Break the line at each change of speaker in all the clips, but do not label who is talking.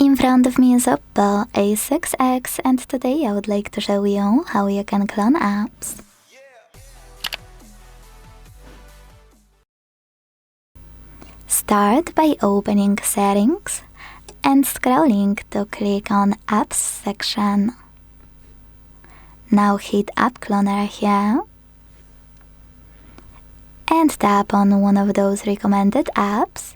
In front of me is OPPO A6x, and today I would like to show you how you can clone apps. Start by opening Settings and scrolling to click on Apps section. Now hit App Cloner here and tap on one of those recommended apps,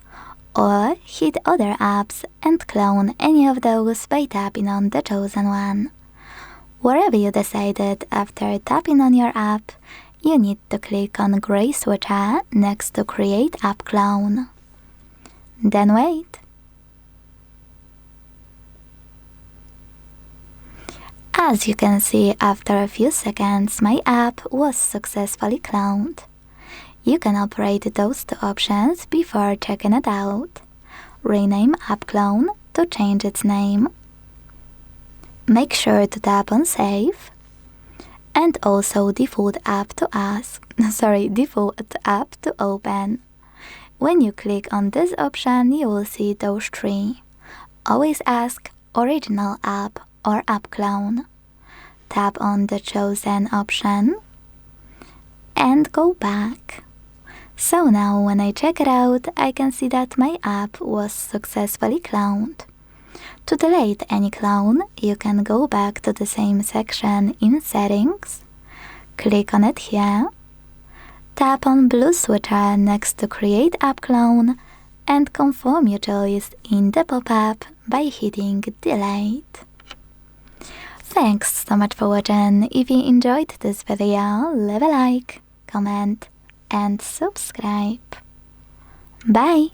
or hit Other apps and clone any of those by tapping on the chosen one. Wherever you decided after tapping on your app, you need to click on gray switcher next to Create App Clone. Then wait. As you can see, after a few seconds, my app was successfully cloned. You can operate those two options before checking it out. Rename App Clone to change its name. Make sure to tap on Save. And also default app to open. When you click on this option, you will see those three. Always ask Original App or App Clone. Tap on the chosen option and go back. So now when I check it out, I can see that my app was successfully cloned. To delete any clone, you can go back to the same section in Settings, click on it here, tap on blue switcher next to Create App Clone, and confirm your choice in the pop-up by hitting Delete. Thanks so much for watching. If you enjoyed this video, leave a like, comment, and subscribe. Bye!